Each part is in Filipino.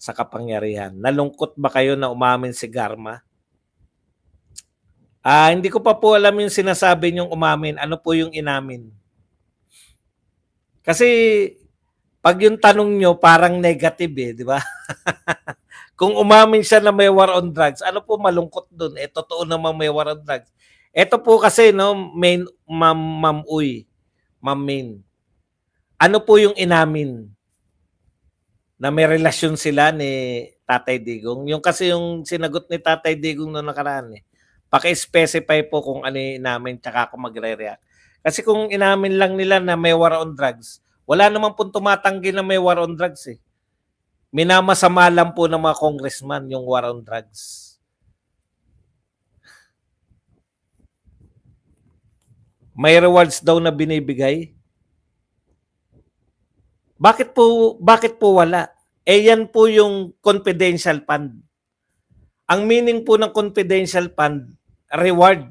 sa kapangyarihan. Nalungkot ba kayo na umamin si Garma? Hindi ko pa po alam yung sinasabi niyong umamin. Ano po yung inamin? Kasi pag yung tanong nyo parang negative di ba? Kung umamin siya na may war on drugs, ano po malungkot doon? Totoo namang may war on drugs. Ito po kasi, no, main, Ma'am Uy, Ma'am Main. Ano po yung inamin? Na may relasyon sila ni Tatay Digong. Yung kasi yung sinagot ni Tatay Digong noong nakaraan Paki-specify po kung ano yung inamin tsaka ako magre-react. Kasi kung inamin lang nila na may war on drugs, wala naman pong tumatanggi na may war on drugs Minamasama lang po ng mga congressman yung war on drugs. May rewards daw na binibigay. Bakit po wala? Yan po yung confidential fund. Ang meaning po ng confidential fund, reward.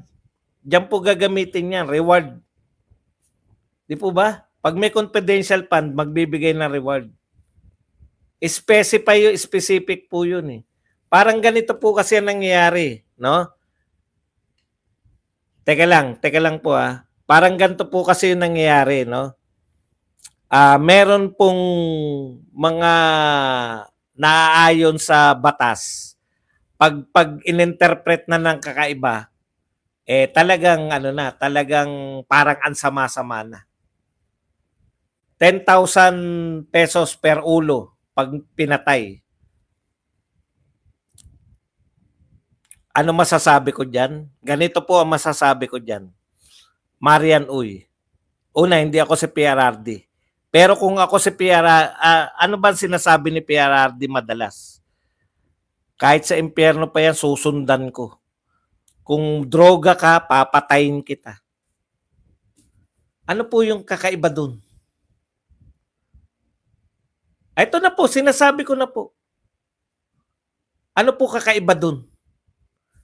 Diyan po gagamitin yan, reward. Di po ba? Pag may confidential fund, magbibigay ng reward. Specify yung specific po yun Parang ganito po kasi ang nangyayari, no? Teka lang po Parang ganito po kasi yung nangyayari, no? Meron pong mga naaayon sa batas. Pag ininterpret na ng kakaiba, talagang talagang parang ansama-sama na. 10,000 pesos per ulo pag pinatay. Ano masasabi ko diyan? Ganito po ang masasabi ko diyan. Marian Uy. Una, hindi ako si PRRD. Pero kung ako si PRRD, ano ba sinasabi ni PRRD madalas? Kahit sa impyerno pa yan, susundan ko. Kung droga ka, papatayin kita. Ano po yung kakaiba dun? Ito na po, sinasabi ko na po. Ano po kakaiba dun?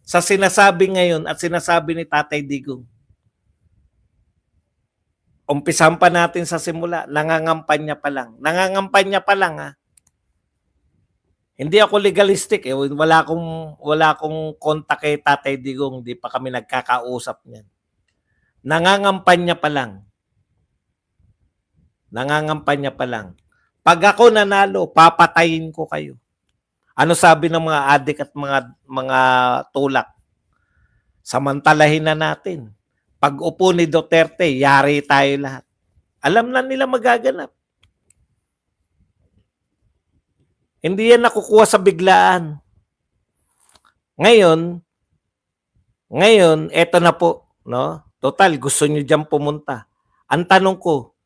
Sa sinasabi ngayon at sinasabi ni Tatay Digong. Umpisan pa natin sa simula, nangangampanya pa lang. Nangangampanya pa lang Hindi ako legalistic Wala akong kontak kay Tatay Digong, hindi pa kami nagkakausap niyan. Nangangampanya pa lang. Nangangampanya pa lang. Pag ako nanalo, papatayin ko kayo. Ano sabi ng mga adik at mga tulak? Samantalahin na natin. Pag upo ni Duterte, yari tayo lahat. Alam na nila magaganap. Hindi yan nakukuha sa biglaan. Ngayon, eto na po, no? Total, gusto nyo dyan pumunta. Ang tanong ko,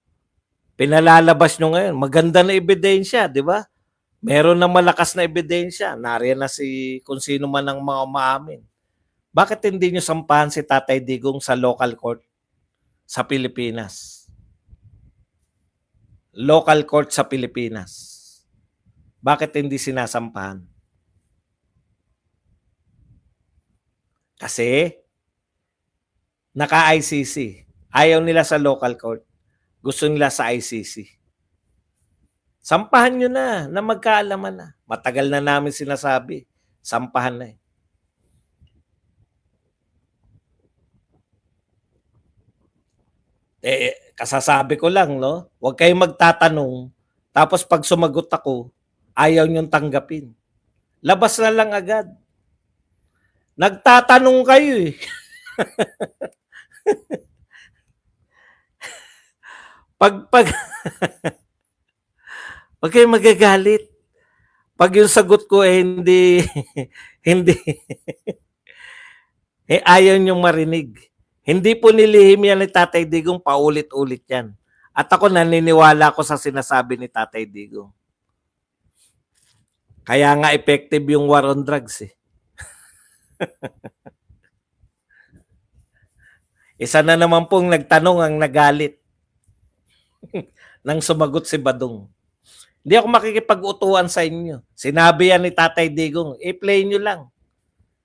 pinalalabas nyo ngayon, maganda na ebidensya, di ba? Meron na malakas na ebidensya. Nariyan na kung sino man ang mga umaamin. Bakit hindi nyo sampahan si Tatay Digong sa local court sa Pilipinas? Local court sa Pilipinas. Bakit hindi sinasampahan? Kasi naka-ICC. Ayaw nila sa local court. Gusto nila sa ICC. Sampahan nyo na magkaalaman na. Matagal na namin sinasabi. Sampahan na kasasabi ko lang, no? Huwag kayong magtatanong. Tapos pag sumagot ako, ayaw nyong tanggapin. Labas na lang agad. Nagtatanong kayo pag Huwag kayong magagalit. Pag yung sagot ko hindi hindi ayaw nyong marinig. Hindi po nilihim yan ni Tatay Digong, paulit-ulit yan. At ako naniniwala ko sa sinasabi ni Tatay Digong. Kaya nga effective yung war on drugs Isa na naman pong nagtanong ang nagalit nang sumagot si Badong. Hindi ako makikipag-utuan sa inyo. Sinabi yan ni Tatay Digong, i-play nyo lang.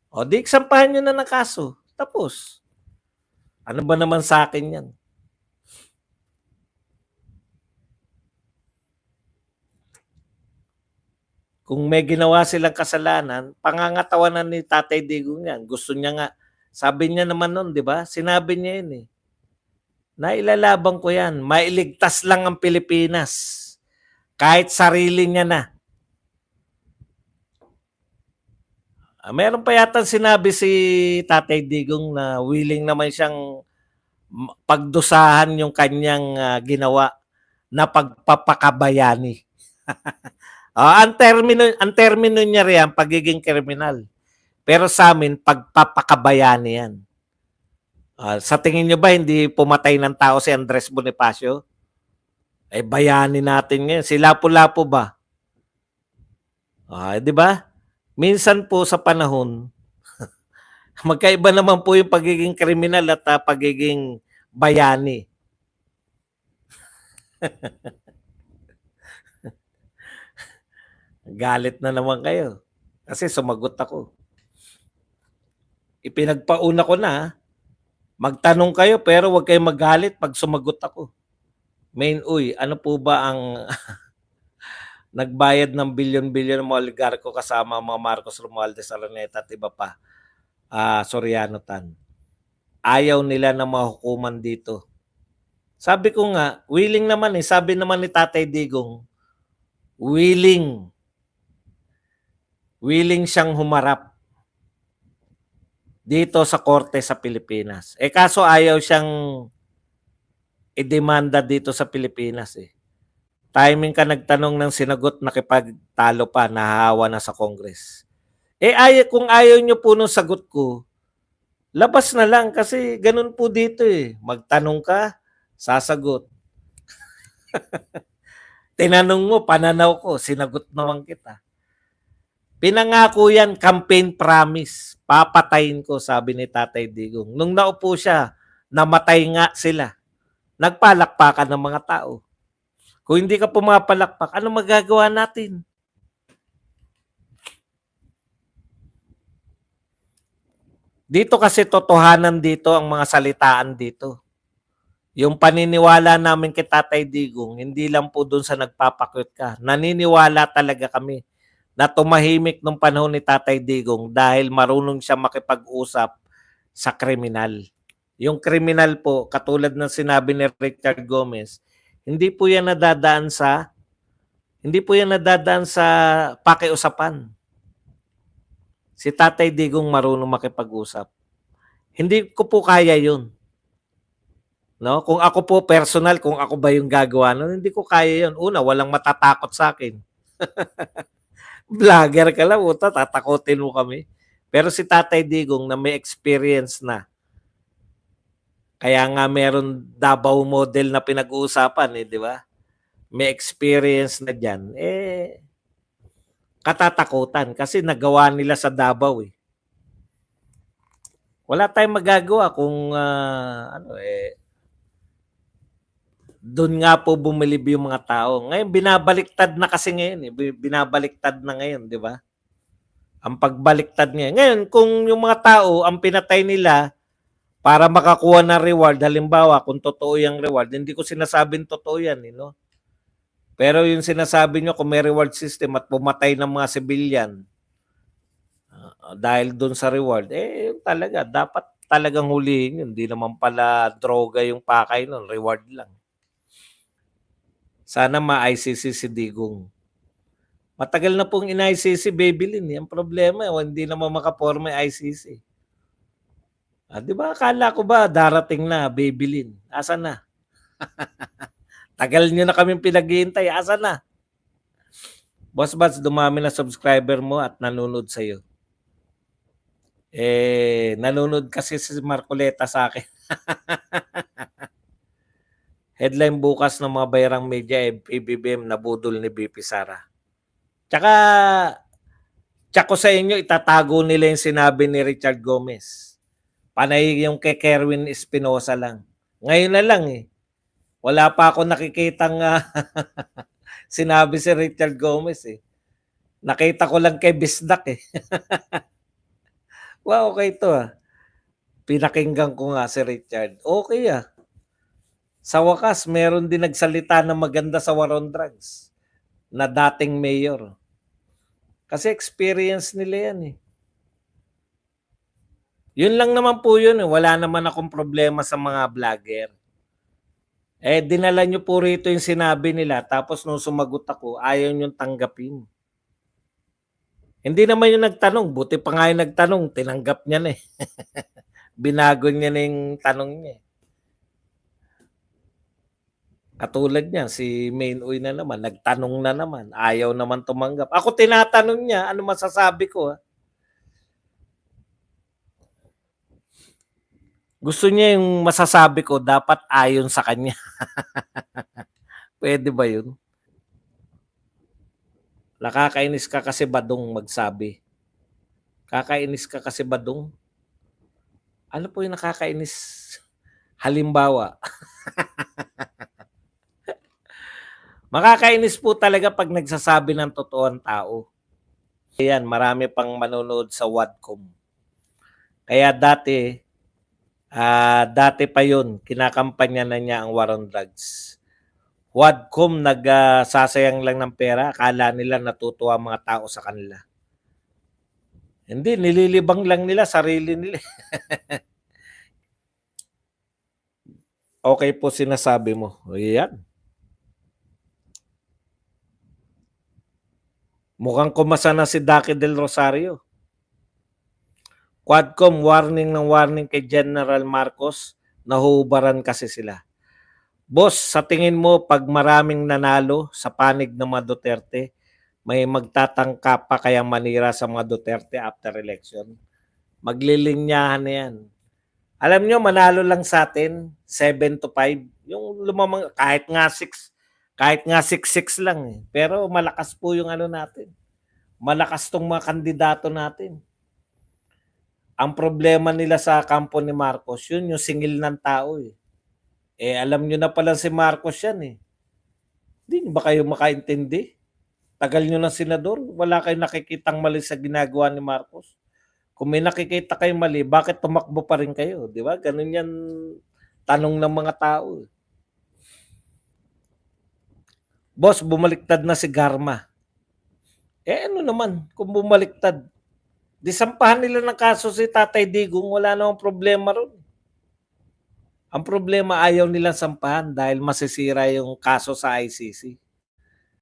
O di, sampahan nyo na ng kaso. Tapos. Ano ba naman sa akin yan? Kung may ginawa silang kasalanan, pangangatawanan ni Tatay Digong yan. Gusto niya nga, sabi niya naman nun, di ba? Sinabi niya yun eh. Nailalaban ko yan. Mailigtas lang ang Pilipinas. Kahit sarili niya na. Meron pa yata sinabi si Tatay Digong na willing naman siyang pagdusahan yung kanyang ginawa na pagpapakabayani. Ang termino niya riyan, pagiging kriminal. Pero sa amin, pagpapakabayani yan. Sa tingin nyo ba hindi pumatay ng tao si Andres Bonifacio? Bayani natin ngayon. Si Lapu-Lapu ba? Di ba? Minsan po sa panahon, magkaiba naman po yung pagiging kriminal at pagiging bayani. Galit na naman kayo. Kasi sumagot ako. Ipinagpauna ko na, magtanong kayo pero huwag kayong magalit pag sumagot ako. Ano po ba ang nagbayad ng bilyon-bilyon ng mga oligarko kasama mga Marcos Romualdez Araneta at iba pa? Soriano Tan. Ayaw nila na mahukuman dito. Sabi ko nga, willing naman eh. Sabi naman ni Tatay Digong, willing siyang humarap dito sa korte sa Pilipinas. Kaso ayaw siyang idemanda dito sa Pilipinas eh. Timing ka nagtanong ng sinagot, nakipagtalo pa, nahahawa na sa Congress. Kung ayaw nyo po nung sagot ko, labas na lang kasi ganun po dito eh. Magtanong ka, sasagot. Tinanong mo, pananaw ko, sinagot naman kita. Pinangako yan, campaign promise. Papatayin ko, sabi ni Tatay Digong. Nung naupo siya, namatay nga sila. Nagpalakpakan ng mga tao. Kung hindi ka pumapalakpak, ano magagawa natin? Dito kasi totohanan dito ang mga salitaan dito. Yung paniniwala namin kay Tatay Digong, hindi lang po doon sa nagpapakyut ka. Naniniwala talaga kami na tumahimik nung panahon ni Tatay Digong dahil marunong siya makipag-usap sa kriminal. Yung kriminal po, katulad ng sinabi ni Richard Gomez, hindi po yan nadadaan sa pakiusapan. Si Tatay Digong marunong makipag-usap. Hindi ko po kaya yun. No? Kung ako po personal, kung ako ba yung gagawa nun, hindi ko kaya yun. Una, walang matatakot sa akin. Vlogger ka lang, tatakotin mo kami. Pero si Tatay Digong na may experience na, kaya nga meron Davao model na pinag-uusapan, di ba? May experience na dyan, katatakutan kasi nagawa nila sa Davao eh. Wala tayong magagawa kung doon nga po bumilib yung mga tao. Ngayon binabaliktad na kasi ngayon eh. Binabaliktad na ngayon, di ba? Ang pagbaliktad ngayon. Ngayon, kung yung mga tao, ang pinatay nila para makakuha ng reward, halimbawa, kung totoo yung reward, hindi ko sinasabing totoo yan, no? Pero yung sinasabi nyo, kung may reward system at pumatay ng mga civilian, dahil doon sa reward, talaga, dapat talagang hulihin yun. Hindi naman pala droga yung pakay nun, reward lang. Sana ma-ICC si Digong. Matagal na pong in-ICC, Babylin. Ang problema, hindi naman makaporma ICC. Di ba, akala ko ba darating na, Babylin? Asa na? Tagal nyo na kaming pinag-iintay. Asa na? Boss Bats, dumami na subscriber mo at nanonood sa'yo. Nanonood kasi si Marcoleta sa akin. Headline bukas ng mga bayarang media, PBBM nabudol ni BP Sara. Tsaka, tsako sa inyo, itatago nila yung sinabi ni Richard Gomez. Panay yung kay Kerwin Espinosa lang. Ngayon na lang eh. Wala pa ako nakikitang sinabi si Richard Gomez eh. Nakita ko lang kay Bisdak eh. Wow, okay to ah. Pinakinggan ko nga si Richard. Okay ah. Sa wakas, meron din nagsalita na maganda sa war on drugs na dating mayor. Kasi experience nila yan eh. Yun lang naman po yun eh. Wala naman akong problema sa mga vlogger. Eh, dinala nyo po rito yung sinabi nila, tapos nung sumagot ako, ayaw nyo tanggapin. Hindi naman yung nagtanong, buti pa nga yung nagtanong, tinanggap niya na eh. Binago niya na yung tanong niya eh. Katulad niya, si Main Uy na naman, nagtanong na naman, ayaw naman tumanggap. Ako tinatanong niya, ano masasabi ko ha? Gusto niya yung masasabi ko, dapat ayon sa kanya. Pwede ba yun? Nakakainis ka kasi badong magsabi. Kakainis ka kasi badong. Ano po yung nakakainis? Halimbawa. Makakainis po talaga pag nagsasabi ng totoo ang tao. Ayan, marami pang manonood sa Wadcom. Kaya dati pa yun, kinakampanya na niya ang war on drugs. Wadcom nagsasayang lang ng pera, akala nila natutuwa ang mga tao sa kanila. Hindi, nililibang lang nila sarili nila. Okay po sinasabi mo. Ayan. Mukhang kumasa na si Daki Del Rosario. Quadcom warning ng warning kay General Marcos, nahuhubaran kasi sila. Boss, sa tingin mo pag maraming nanalo sa panig ng mga Duterte, may magtatangka pa kaya manira sa mga Duterte after election? Maglilinyahan na yan. Alam nyo, manalo lang sa atin, 7-5. Yung lumamang, kahit nga 6-6 lang eh. Pero malakas po yung ano natin. Malakas tong mga kandidato natin. Ang problema nila sa kampo ni Marcos, yun yung singil ng tao eh. Eh alam nyo na pala si Marcos yan eh. Hindi ba kayo makaintindi? Tagal nyo ng senador, wala kayong nakikitang mali sa ginagawa ni Marcos. Kung may nakikita kayo mali, bakit tumakbo pa rin kayo? Di ba? Ganun yan tanong ng mga tao. Boss, bumaliktad na si Garma. Eh ano naman, kung bumaliktad, disampahan nila ng kaso si Tatay Digong, wala namang problema ron. Ang problema ayaw nilang sampahan dahil masisira yung kaso sa ICC.